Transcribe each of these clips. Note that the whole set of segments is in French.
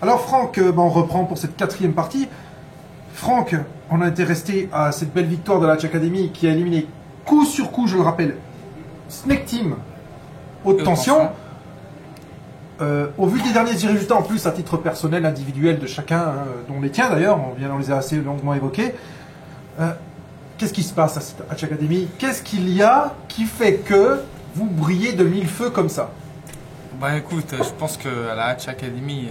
Alors Franck, on reprend pour cette quatrième partie. Franck, on a été resté à cette belle victoire de la Hatch Academy qui a éliminé coup sur coup, je le rappelle, Snake Team, haute tension. Au vu des derniers résultats, en plus à titre personnel, individuel de chacun, dont les tiens d'ailleurs, on les a assez longuement évoqués, qu'est-ce qui se passe à cette Hatch Academy? Qu'est-ce qu'il y a qui fait que vous brillez de mille feux comme ça? Bah écoute, je pense que à la Hatch Academy,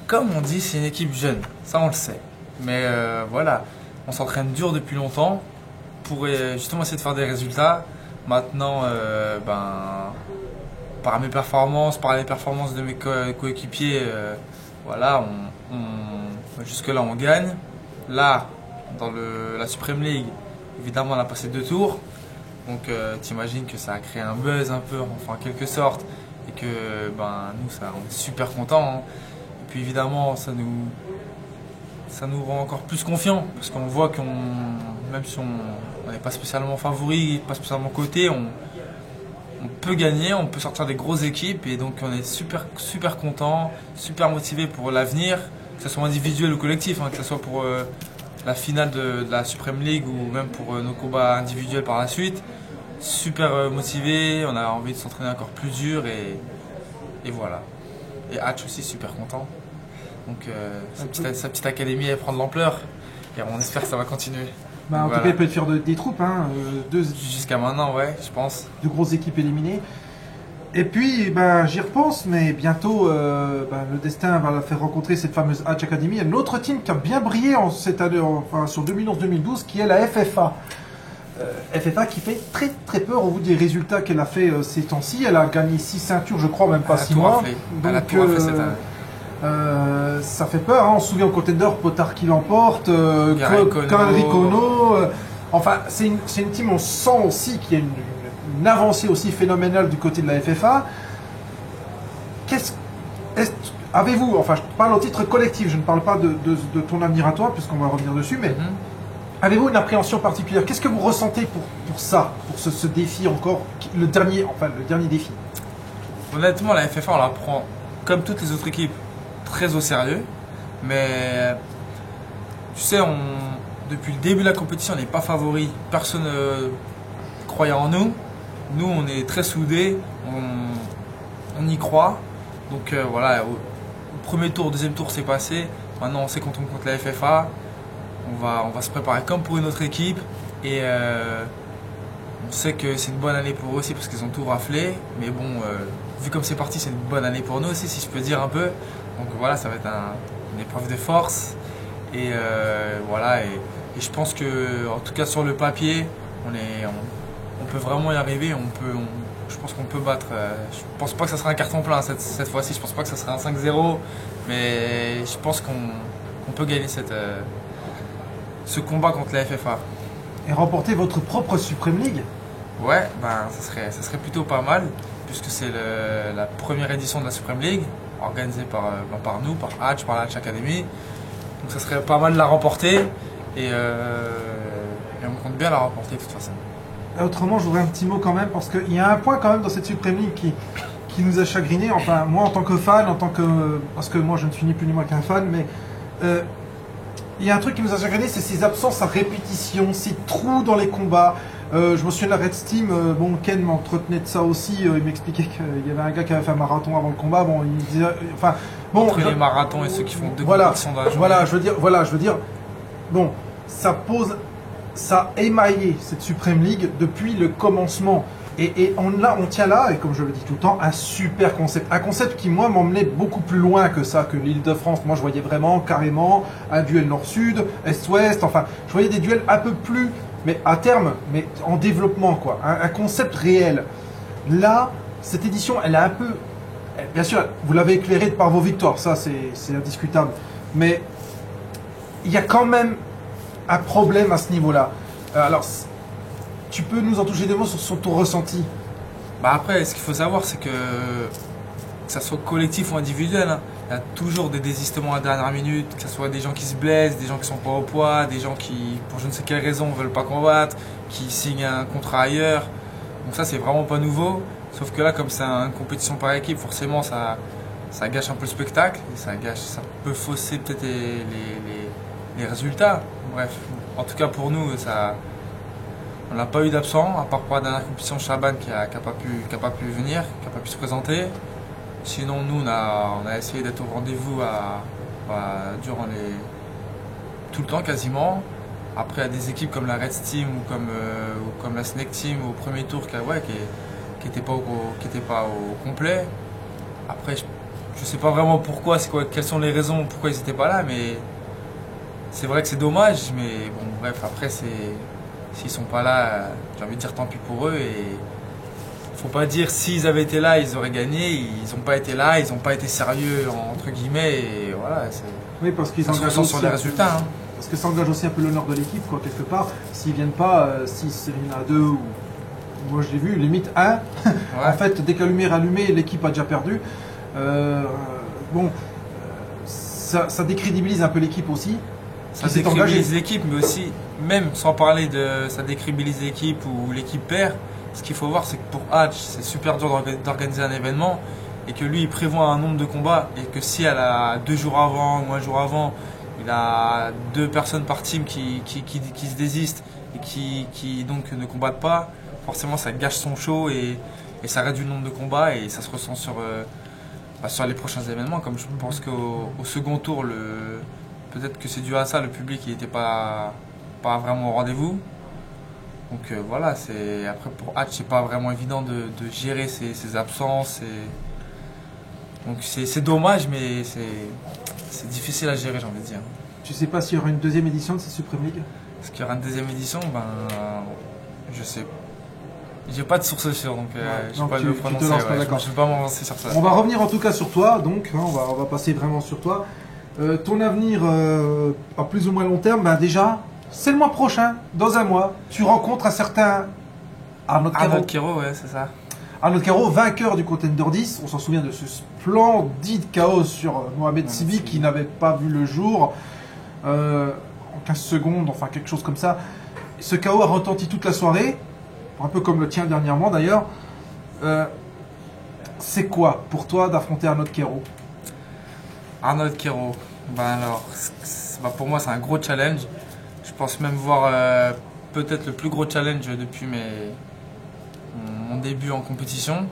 comme on dit, c'est une équipe jeune, ça on le sait. Mais voilà, on s'entraîne dur depuis longtemps pour justement essayer de faire des résultats. Maintenant, par mes performances, par les performances de mes coéquipiers, voilà, jusque-là on gagne. Là, dans la Supreme League, évidemment on a passé 2 tours. Donc t'imagines que ça a créé un buzz un peu, enfin en quelque sorte. Et que nous, on est super contents. Hein. Et puis évidemment, ça nous rend encore plus confiants. Parce qu'on voit même si on n'est pas spécialement favori, pas spécialement coté, on peut gagner, on peut sortir des grosses équipes. Et donc on est super, super contents, super motivés pour l'avenir. Que ce soit individuel ou collectif, hein, que ce soit pour la finale de la Supreme League ou même pour nos combats individuels par la suite. Super motivé, on a envie de s'entraîner encore plus dur et voilà. Et Hatch aussi super content. Donc sa petite académie elle prend de l'ampleur et on espère que ça va continuer. En tout cas, il peut être fier des troupes. Hein. Jusqu'à maintenant, ouais, je pense. 2 grosses équipes éliminées. Et puis, j'y repense, mais bientôt, le destin va la faire rencontrer cette fameuse Hatch Academy. Il y a une autre team qui a bien brillé cette année, sur 2011-2012, qui est la FFA. FFA qui fait très très peur au bout des résultats qu'elle a fait ces temps-ci. Elle a gagné 6 ceintures, je crois, même pas 6 mois. Donc, ça fait peur. Hein. On se souvient au Contender, Potard qui l'emporte, Kanri Kono. Enfin, c'est une team, on sent aussi qu'il y a une avancée aussi phénoménale du côté de la FFA. Avez-vous, enfin je parle au titre collectif, je ne parle pas de ton avenir à toi, puisqu'on va revenir dessus, mais avez-vous une appréhension particulière? Qu'est-ce que vous ressentez pour ça, pour ce défi encore, le dernier défi? Honnêtement, la FFA, on la prend, comme toutes les autres équipes, très au sérieux. Mais, tu sais, depuis le début de la compétition, on n'est pas favori. Personne ne croyait en nous. Nous, on est très soudés, on y croit. Donc voilà, au premier tour, deuxième tour, c'est passé. Maintenant, on sait qu'on tombe contre la FFA. On va se préparer comme pour une autre équipe et on sait que c'est une bonne année pour eux aussi parce qu'ils ont tout raflé. Mais bon, vu comme c'est parti, c'est une bonne année pour nous aussi, si je peux dire un peu. Donc voilà, ça va être une épreuve de force. Et voilà, et je pense que, en tout cas sur le papier, on peut vraiment y arriver. Je pense qu'on peut battre. Je pense pas que ça sera un carton plein cette fois-ci. Je pense pas que ça sera un 5-0. Mais je pense qu'on peut gagner ce combat contre la FFA. Et remporter votre propre Supreme League? Ouais, ça serait plutôt pas mal, puisque c'est la première édition de la Supreme League, organisée par nous, par Hatch, par la Hatch Academy. Donc ça serait pas mal de la remporter, et on compte bien la remporter de toute façon. Autrement, je voudrais un petit mot quand même, parce qu'il y a un point quand même dans cette Supreme League qui nous a chagriné. Enfin, moi en tant que fan, parce que moi je ne suis ni plus ni moins qu'un fan, mais il y a un truc qui nous a chagriné, c'est ces absences à répétition, ces trous dans les combats. Je me souviens de la Red Steam, Ken m'entretenait de ça aussi, il m'expliquait qu'il y avait un gars qui avait fait un marathon avant le combat, il disait, entre les marathons et ceux qui font 2 compétitions dans la journée. je veux dire, bon, ça a émaillé cette Supreme League depuis le commencement. Et on tient là, et comme je le dis tout le temps, un super concept. Un concept qui, moi, m'emmenait beaucoup plus loin que ça, que l'Île-de-France. Moi, je voyais vraiment, carrément, un duel nord-sud, est-ouest. Enfin, je voyais des duels un peu plus, mais à terme, mais en développement, quoi. Un concept réel. Là, cette édition, elle a un peu... Bien sûr, vous l'avez éclairé par vos victoires, ça, c'est indiscutable. Mais il y a quand même un problème à ce niveau-là. Alors... Tu peux nous en toucher des mots sur ton ressenti? Après, ce qu'il faut savoir, c'est que ça soit collectif ou individuel, hein, il y a toujours des désistements à la dernière minute, que ce soit des gens qui se blessent, des gens qui sont pas au poids, des gens qui, pour je ne sais quelle raison, ne veulent pas combattre, qui signent un contrat ailleurs. Donc ça, c'est vraiment pas nouveau. Sauf que là, comme c'est une compétition par équipe, forcément, ça ça gâche un peu le spectacle, et ça peut fausser peut-être les résultats. Bref, en tout cas pour nous, on n'a pas eu d'absent, à part pour la dernière compétition Chaban qui a pas pu venir, qui n'a pas pu se présenter. Sinon, nous, on a essayé d'être au rendez-vous durant tout le temps quasiment. Après, il y a des équipes comme la Red Team ou comme la Snake Team au premier tour qui n'étaient pas au complet. Après, je sais pas vraiment pourquoi, quelles sont les raisons pourquoi ils n'étaient pas là, mais c'est vrai que c'est dommage. Mais bon, bref, après, s'ils sont pas là, j'ai envie de dire tant pis pour eux. Et faut pas dire s'ils avaient été là, ils auraient gagné. Ils n'ont pas été là, ils n'ont pas été sérieux entre guillemets. Et voilà, oui, parce qu'ils ça se ressent sur les résultats. Hein. Parce que ça engage aussi un peu l'honneur de l'équipe, quoi, quelque part. S'ils viennent pas, si c'est à 2 ou moi je l'ai vu, limite 1, ouais. En fait, dès que la lumière est allumée, l'équipe a déjà perdu. Ça décrédibilise un peu l'équipe aussi. Ça décrédibilise l'équipe, mais aussi, même sans parler de ça décrédibilise l'équipe ou l'équipe perd, ce qu'il faut voir, c'est que pour Hatch, c'est super dur d'organiser un événement et que lui, il prévoit un nombre de combats et que si elle a 2 jours avant ou 1 jour avant, il a 2 personnes par team qui se désistent et qui donc ne combattent pas, forcément ça gâche son show et ça réduit le nombre de combats et ça se ressent sur les prochains événements. Comme je pense qu'au second tour, peut-être que c'est dû à ça, le public n'était pas vraiment au rendez-vous. Donc voilà, après pour Hatch, c'est pas vraiment évident de gérer ses absences. Donc c'est dommage, mais c'est difficile à gérer, j'ai envie de dire. Tu sais pas s'il y aura une deuxième édition de cette Supreme League? Est-ce qu'il y aura une deuxième édition? Je sais. J'ai pas de source sûre, donc je ne peux pas me prononcer. Je ne peux pas m'avancer sur ça. On va revenir en tout cas sur toi, donc on va passer vraiment sur toi. Ton avenir à plus ou moins long terme, déjà, c'est le mois prochain, dans un mois, tu rencontres un certain Arnaud Quero. Arnaud Quero, ouais, c'est ça. Arnaud Quero, vainqueur du Contender 10. On s'en souvient de ce splendide chaos sur Mohamed Sibi qui n'avait pas vu le jour en 15 secondes, enfin quelque chose comme ça. Ce chaos a retenti toute la soirée, un peu comme le tien dernièrement d'ailleurs. C'est quoi pour toi d'affronter Arnaud Quero? Arnaud Quero, pour moi c'est un gros challenge. Je pense même voir peut-être le plus gros challenge depuis mon début en compétition.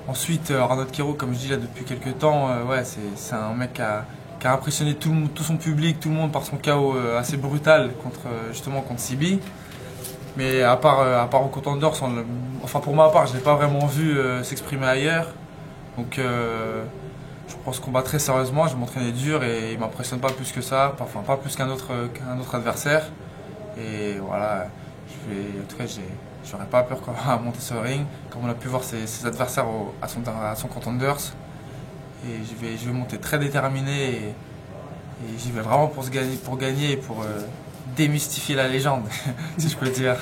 Ensuite, Arnaud Quero, comme je dis là depuis quelques temps, c'est un mec qui a impressionné tout son public, tout le monde par son KO assez brutal contre Sibi. Mais à part au Contender, pour ma part, je ne l'ai pas vraiment vu s'exprimer ailleurs. Donc je prends ce combat très sérieusement, je m'entraînais dur et il ne m'impressionne pas plus que ça, pas plus qu'un autre adversaire. Et voilà, en tout cas, j'aurais pas peur à monter sur le ring, comme on a pu voir ses adversaires à son Contenders. Et je vais monter très déterminé et j'y vais vraiment pour gagner et pour démystifier la légende, si je peux le dire.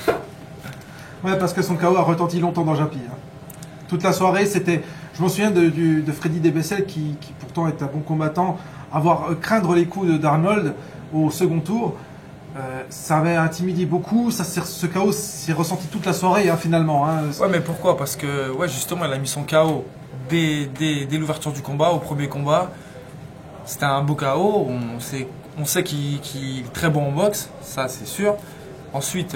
Ouais, parce que son KO a retenti longtemps dans Japi. Toute la soirée, c'était... Je me souviens de Freddy Debessel qui pourtant est un bon combattant, craindre les coups d'Arnold au second tour. Ça avait intimidé beaucoup, ce KO s'est ressenti toute la soirée finalement. Ouais, mais pourquoi? Parce que justement, il a mis son KO dès l'ouverture du combat, au premier combat. C'était un beau KO, on sait qu'il est très bon en boxe, ça c'est sûr. Ensuite,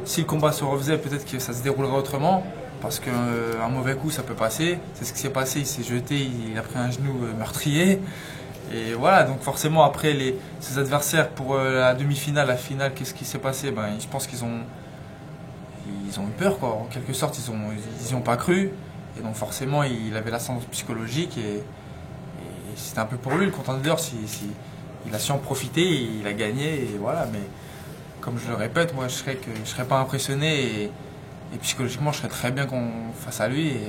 si le combat se refaisait, peut-être que ça se déroulerait autrement. Parce qu'un mauvais coup, ça peut passer. C'est ce qui s'est passé, il s'est jeté, il a pris un genou meurtrier. Et voilà, donc forcément, après, ses adversaires, pour la demi-finale, la finale, qu'est-ce qui s'est passé? Je pense qu'ils ont eu peur, quoi. En quelque sorte, ils y ont pas cru. Et donc forcément, il avait l'ascendance psychologique. Et c'était un peu pour lui, le Contender. Il a su en profiter, il a gagné. Et voilà, mais comme je le répète, moi, je serais pas impressionné. Et psychologiquement, je serais très bien face à lui. Et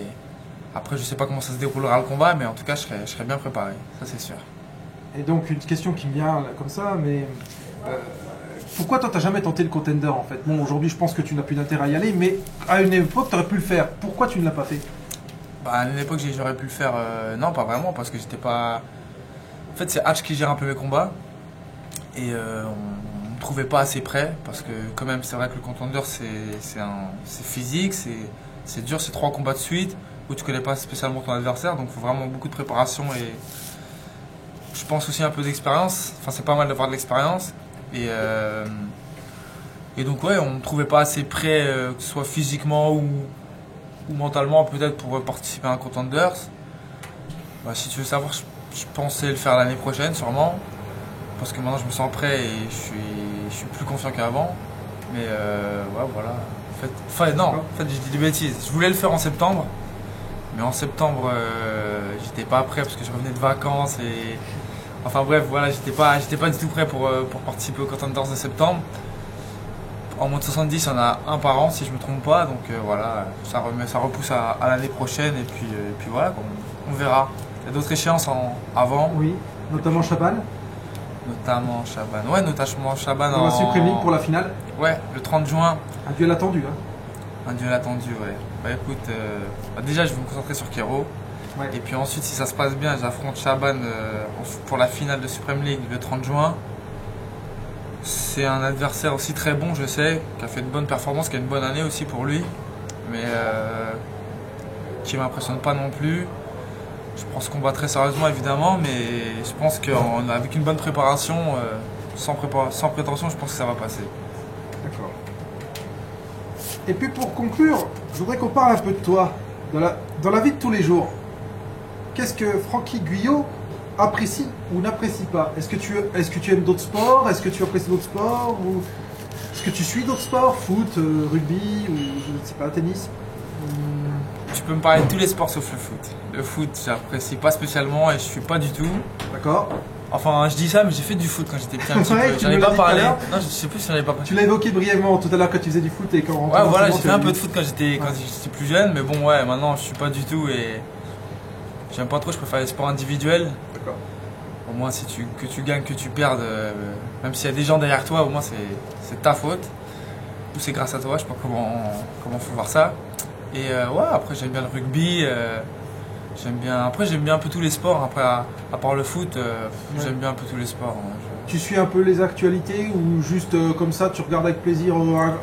après, je sais pas comment ça se déroulera le combat, mais en tout cas, je serais bien préparé. Ça, c'est sûr. Et donc, une question qui me vient là, comme ça, mais pourquoi toi, t'as jamais tenté le Contender en fait? Bon, aujourd'hui, je pense que tu n'as plus d'intérêt à y aller, mais à une époque, tu aurais pu le faire. Pourquoi tu ne l'as pas fait? À une époque, j'aurais pu le faire. Non, pas vraiment, parce que j'étais pas. En fait, c'est Hatch qui gère un peu mes combats. Et on ne trouvait pas assez près, parce que quand même, c'est vrai que le Contender, c'est physique, c'est dur, c'est 3 combats de suite. où tu connais pas spécialement ton adversaire, donc il faut vraiment beaucoup de préparation et je pense aussi un peu d'expérience. Enfin, c'est pas mal d'avoir de l'expérience. Et donc, ouais, on ne trouvait pas assez prêt, que ce soit physiquement ou mentalement, peut-être pour participer à un Contenders. Bah, si tu veux savoir, je pensais le faire l'année prochaine, sûrement. Parce que maintenant, je me sens prêt et je suis plus confiant qu'avant. Mais ouais, voilà. En fait, j'ai dit des bêtises. Je voulais le faire en septembre. Mais en septembre, j'étais pas prêt parce que je revenais de vacances et. Enfin bref, voilà, j'étais pas du tout prêt pour participer au Contenders de septembre. En moins de 70, il y en a un par an si je me trompe pas, donc voilà, ça repousse à l'année prochaine et puis voilà, on verra. Il y a d'autres échéances avant. Oui, notamment Chaban. Notamment Chaban. Ouais, notamment Chaban Dans la Supreme League pour la finale. Ouais, le 30 juin. Un duel attendu, hein. Un duel attendu, ouais. Bah écoute, déjà je vais me concentrer sur Kero. Ouais. Et puis ensuite, si ça se passe bien, j'affronte Chaban pour la finale de Supreme League le 30 juin. C'est un adversaire aussi très bon, je sais, qui a fait de bonnes performances, qui a une bonne année aussi pour lui, mais qui m'impressionne pas non plus. Je prends ce combat très sérieusement évidemment, mais je pense qu'avec une bonne préparation, sans prétention, je pense que ça va passer. D'accord. Et puis pour conclure, je voudrais qu'on parle un peu de toi, dans la vie de tous les jours. Qu'est-ce que Francky Guyot apprécie ou n'apprécie pas? Est-ce que tu aimes d'autres sports? Est-ce que tu apprécies d'autres sports? Ou est-ce que tu suis d'autres sports? Foot, rugby ou je ne sais pas, tennis? Tu peux me parler de tous les sports sauf le foot. Le foot, j'apprécie pas spécialement et je suis pas du tout. D'accord. Enfin, je dis ça, mais j'ai fait du foot quand j'étais petit un petit Ouais, peu. tu J'en ai me l'as pas dit tout à parlé. l'heure. Non, je sais plus si j'en ai pas parlé. Tu l'as évoqué brièvement tout à l'heure quand tu faisais du foot et quand Ouais, voilà, j'ai fait un peu de de foot quand j'étais plus jeune, mais bon, ouais, maintenant je suis pas du tout et j'aime pas trop, je préfère les sports individuels. D'accord. Au moins, que tu gagnes, que tu perdes, même s'il y a des gens derrière toi, au moins c'est ta faute. Ou c'est grâce à toi, je sais pas comment faut voir ça. Et ouais, après j'aime bien le rugby, j'aime bien un peu tous les sports, après à part le foot, j'aime bien un peu tous les sports. Hein. Tu suis un peu les actualités ou juste comme ça tu regardes avec plaisir un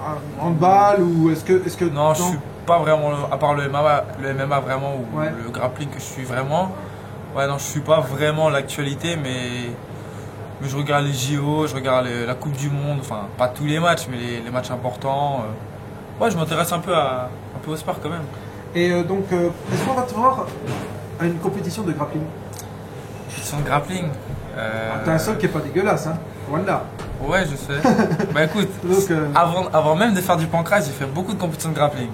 handball ou est-ce que Non, je suis pas vraiment, à part le MMA vraiment ou Ouais. le grappling que je suis vraiment. Ouais, non, je suis pas vraiment l'actualité, mais je regarde les JO, je regarde la Coupe du Monde, enfin pas tous les matchs, mais les matchs importants. Ouais, je m'intéresse un peu au sport quand même. Et donc est-ce qu'on va te voir à une compétition de grappling? Compétition de grappling. T'as un sol qui est pas dégueulasse, hein. Voilà. Ouais, je sais. Bah écoute, Donc, avant même de faire du pancras, j'ai fait beaucoup de compétitions de grappling.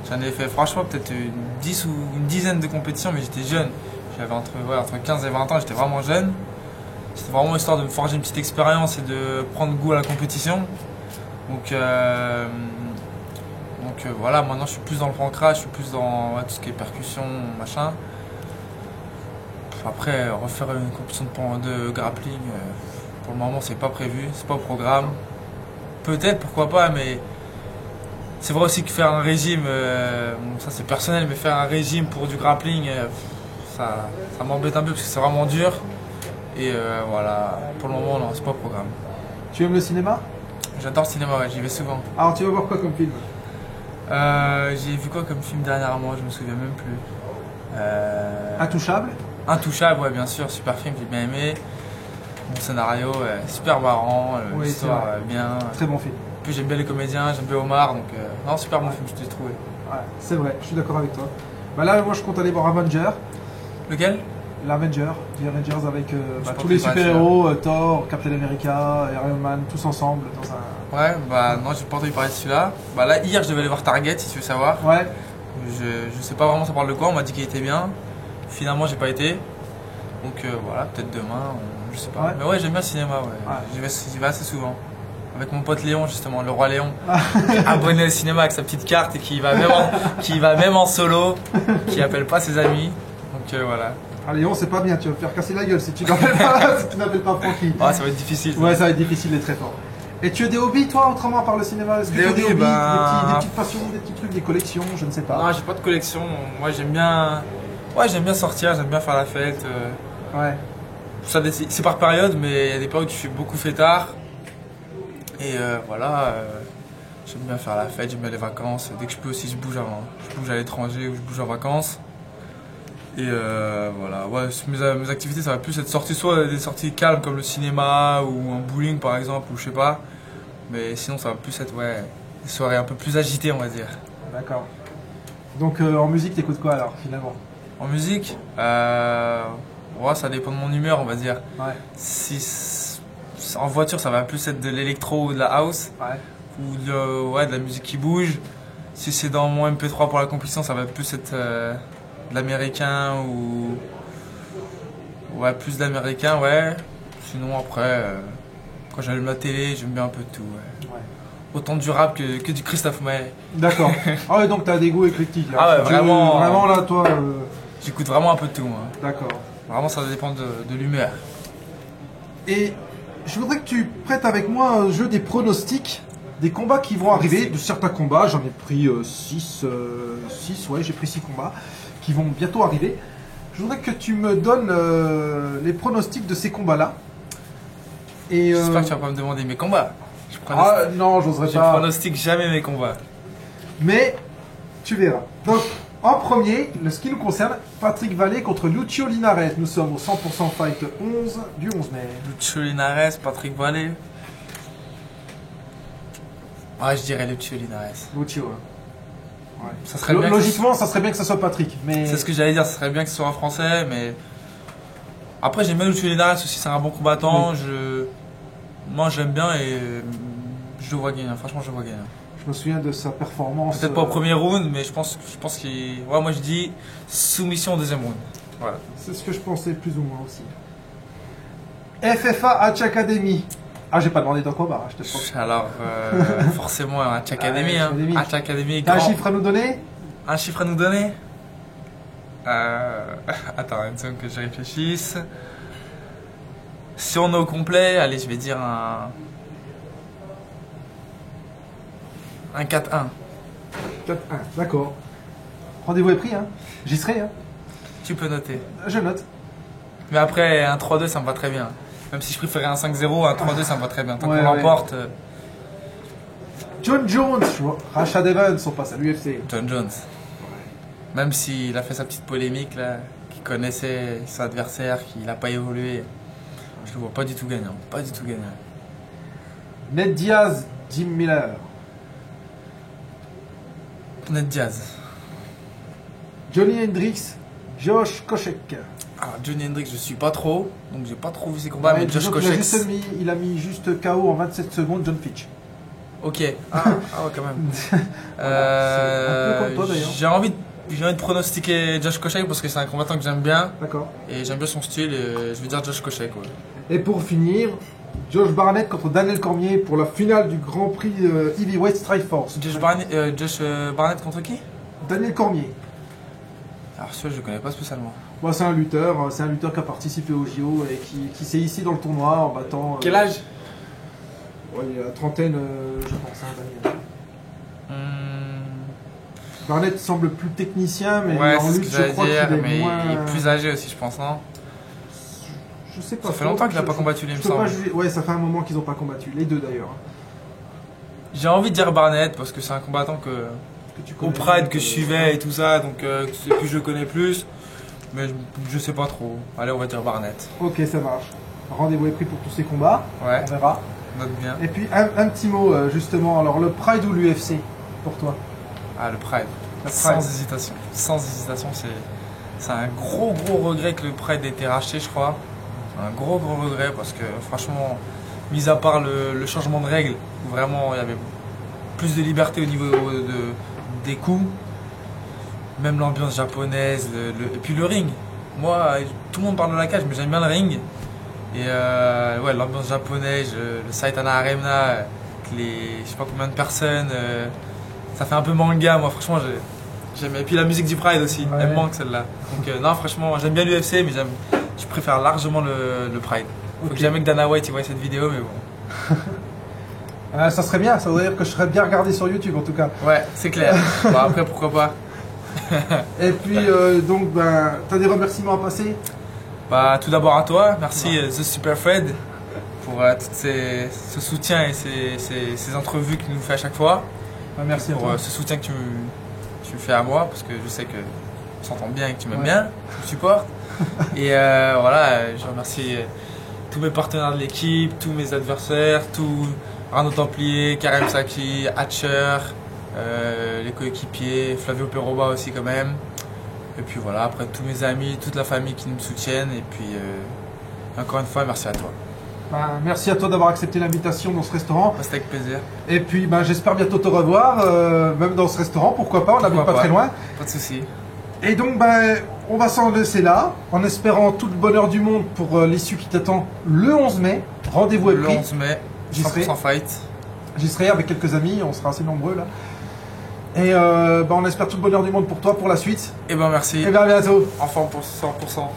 J'en ai fait franchement peut-être une dizaine de compétitions, mais j'étais jeune. J'avais entre 15 et 20 ans, j'étais vraiment jeune. C'était vraiment histoire de me forger une petite expérience et de prendre goût à la compétition. Donc voilà, maintenant je suis plus dans le pancras, je suis plus dans tout ce qui est percussion, machin. Après, refaire une compétition de grappling, pour le moment c'est pas prévu, c'est pas au programme. Peut-être, pourquoi pas, mais c'est vrai aussi que faire un régime, bon, ça c'est personnel, mais faire un régime pour du grappling, ça m'embête un peu parce que c'est vraiment dur. Et voilà, pour le moment non, c'est pas au programme. tu aimes le cinéma? J'adore le cinéma, ouais, j'y vais souvent. Alors tu vas voir quoi comme film? J'ai vu quoi comme film dernièrement, je me souviens même plus. Intouchable? Intouchable, ouais, bien sûr, super film, j'ai bien aimé. Bon scénario, super marrant, Oui, l'histoire c'est vrai. bien. Très bon film. En plus, j'aime bien les comédiens, j'aime bien Omar, donc non, super bon film, je t'ai trouvé. Ouais, c'est vrai, je suis d'accord avec toi. Bah là, moi je compte aller voir Avenger. Lequel? The Avengers avec Je tous pense les que c'est pas super-héros, Thor, Captain America, Iron Man, tous ensemble dans un... Ouais, bah non, j'ai pas entendu parler de celui-là. Bah là, hier, je devais aller voir Target, si tu veux savoir. Ouais, Je sais pas vraiment ça parle de quoi, on m'a dit qu'il était bien. Finalement, j'ai pas été. Donc voilà, peut-être demain, je sais pas. Ouais. Mais ouais, j'aime bien le cinéma, ouais. Ouais. J'y vais assez souvent. Avec mon pote Léon, justement, le roi Léon, abonné au cinéma avec sa petite carte et qui va même en solo, qui appelle pas ses amis. Donc voilà. allez, on sait pas bien, tu vas me faire casser la gueule si tu n'appelles pas, si tu n'appelles pas Francky. Ah, ça va être difficile. Ouais, ça va être difficile d'être très fort. Et tu as des hobbies, toi, autrement, par le cinéma? Est-ce que Des tu as des hobbies, hobbies, bah- des petites passions, des petits trucs, des collections, je ne sais pas. Non, j'ai pas de collection. Moi, j'aime bien. Ouais, j'aime bien sortir, j'aime bien faire la fête. Ouais. C'est par période, mais il y a des périodes où je suis beaucoup fêtard. Et voilà, j'aime bien faire la fête, j'aime bien les vacances. Dès que je peux aussi, je bouge à l'étranger ou je bouge en vacances. Et voilà, ouais, mes activités, ça va plus être sorties, soit des sorties calmes comme le cinéma ou un bowling par exemple, ou je sais pas. Mais sinon, ça va plus être ouais, des soirées un peu plus agitées, on va dire. D'accord. Donc en musique, t'écoutes quoi alors finalement? En musique, ouais, ça dépend de mon humeur, on va dire. Ouais. Si en voiture, ça va plus être de l'électro ou de la house, Ouais. ou ouais, de la musique qui bouge. Si c'est dans mon MP3 pour la compétition, ça va plus être de l'américain ou. Ouais, plus d'américain, ouais. Sinon, après, quand j'allume la télé, j'aime bien un peu de tout. Ouais. Ouais. Autant du rap que du Christophe Maé. D'accord. Ah ouais, donc t'as des goûts éclectiques. Là. Ah ouais, vraiment. Vraiment là, toi. J'écoute vraiment un peu de tout, moi. D'accord. Vraiment, ça dépend de l'humeur. Et je voudrais que tu prêtes avec moi un jeu des pronostics des combats qui vont arriver, de certains combats. J'en ai pris 6, ouais, j'ai pris 6 combats qui vont bientôt arriver. Je voudrais que tu me donnes les pronostics de ces combats-là. Et J'espère que tu vas pas me demander mes combats. Ah non, j'oserais Je pas. pronostique jamais mes combats. Mais tu verras. Donc, en premier, ce qui nous concerne, Patrick Vallée contre Lucio Linares. Nous sommes au 100% Fight 11 du 11 mai. Lucio Linares, Patrick Vallée. Ouais, je dirais Lucio Linares. Lucio, hein. Ouais. Ça serait bien Logiquement, ça serait bien que ça soit Patrick. Mais... C'est ce que j'allais dire, ça serait bien que ce soit un français, mais. Après, j'aime bien Lucio Linares aussi, c'est un bon combattant. Oui. Moi, j'aime bien et je le vois gagner. Franchement, je le vois gagner. Je me souviens de sa performance. Peut-être pas au premier round, mais je pense qu'il. Ouais, moi je dis soumission au deuxième round. Voilà. C'est ce que je pensais plus ou moins aussi. FFA Hatch Academy. Ah, j'ai pas demandé ton combat, hein, je te promets. Alors, forcément, un Hatch Academy. Ah, Hein. Hatch Academy. T'as un chiffre à nous donner? Un chiffre à nous donner Attends, une seconde que je réfléchisse. Si on est au complet, allez, je vais dire un 4-1. 4-1, d'accord. Rendez-vous est pris, hein. J'y serai, hein. Tu peux noter. Je note. Mais après, un 3-2, ça me va très bien. Même si je préférais un 5-0, un 3-2, ça me va très bien. Tant Ouais, qu'on l'emporte. John Jones, Rashad Evans, on passe à l'UFC. John Jones. Même s'il a fait sa petite polémique, là, qu'il connaissait son adversaire, qu'il n'a pas évolué, je le vois pas du tout gagnant. Pas du tout gagnant. Ned Diaz, Jim Miller. Ned Diaz. Johnny Hendricks, Josh Koscheck. Alors, Johnny Hendricks, je suis pas trop, donc j'ai pas trop vu ses combats, Ouais, mais Josh disons qu'il Koscheck. il a mis juste KO en 27 secondes John Fitch. Ok. Ah ouais, quand même. C'est un peu comme toi d'ailleurs. J'ai envie de pronostiquer Josh Koscheck parce que c'est un combattant que j'aime bien D'accord. et j'aime bien son style et je vais dire Josh Koscheck. Ouais. Et pour finir, Josh Barnett contre Daniel Cormier pour la finale du Grand Prix Heavyweight Strikeforce. Josh Barnett contre qui? Daniel Cormier. Alors celui-là je connais pas spécialement. Bon, c'est un lutteur qui a participé au JO et qui s'est ici dans le tournoi en battant. Quel âge? Ouais, il a la trentaine, je pense, hein, Daniel. Barnett semble plus technicien, mais ouais, en c'est ce lutte, que je j'allais crois dire, qu'il est mais moins. il est plus âgé aussi, je pense, non? Je sais pas. Ça fait longtemps qu'il n'a pas combattu, il me semble. Ouais, ça fait un moment qu'ils n'ont pas combattu, les deux d'ailleurs. J'ai envie de dire Barnett parce que c'est un combattant que Tu au connais, Pride que je suivais et tout ça, donc plus je le connais plus, mais je sais pas trop. Allez, on va dire Barnett. Ok, ça marche. Rendez-vous est pris pour tous ces combats. Ouais. On verra. Note bien. Et puis un petit mot justement. Alors le Pride ou l'UFC pour toi? Ah, le Pride. Le Sans Pride. hésitation. Sans hésitation, c'est un gros regret que le Pride ait été racheté, je crois. Un gros regret parce que franchement, mis à part le changement de règles, où vraiment il y avait plus de liberté au niveau des coups, même l'ambiance japonaise, et puis le ring. Moi, tout le monde parle de la cage, mais j'aime bien le ring. Et ouais, l'ambiance japonaise, le Saitama Arena, avec je sais pas combien de personnes, ça fait un peu manga, moi franchement j'aime. Et puis la musique du Pride aussi, Ouais. elle me manque celle-là. Donc non, franchement, j'aime bien l'UFC, mais je préfère largement le Pride. Faut Ok. que jamais que Dana White il voit cette vidéo, mais bon. Ça serait bien, ça voudrait dire que je serais bien regardé sur YouTube en tout cas. Ouais, c'est clair. Bon, après, pourquoi pas. Et puis donc, ben, t'as des remerciements à passer? Bah, tout d'abord à toi, merci The Super Fred pour tout ce soutien et ces entrevues que tu nous fais à chaque fois. Ben, merci à Pour toi. ce soutien que tu me fais à moi, parce que je sais que s'entend bien et que tu m'aimes bien, tu me supportes. Et voilà, je remercie tous mes partenaires de l'équipe, tous mes adversaires, tous Arnaud Templier, Karim Saki, Hatcher, les coéquipiers, Flavio Peroba aussi quand même. Et puis voilà, après tous mes amis, toute la famille qui me soutiennent. Et puis encore une fois, merci à toi. Merci à toi d'avoir accepté l'invitation dans ce restaurant. C'était avec plaisir. Et puis j'espère bientôt te revoir, même dans ce restaurant, pourquoi pas, on n'habite pas très loin. Pas de souci. Et donc on va s'en laisser là, en espérant tout le bonheur du monde pour l'issue qui t'attend le 11 mai. Rendez-vous est pris. Le 11 mai, 100% fight. J'y serai avec quelques amis, on sera assez nombreux là. Et on espère tout le bonheur du monde pour toi pour la suite. Et merci. Et à bientôt. Enfin pour 100%.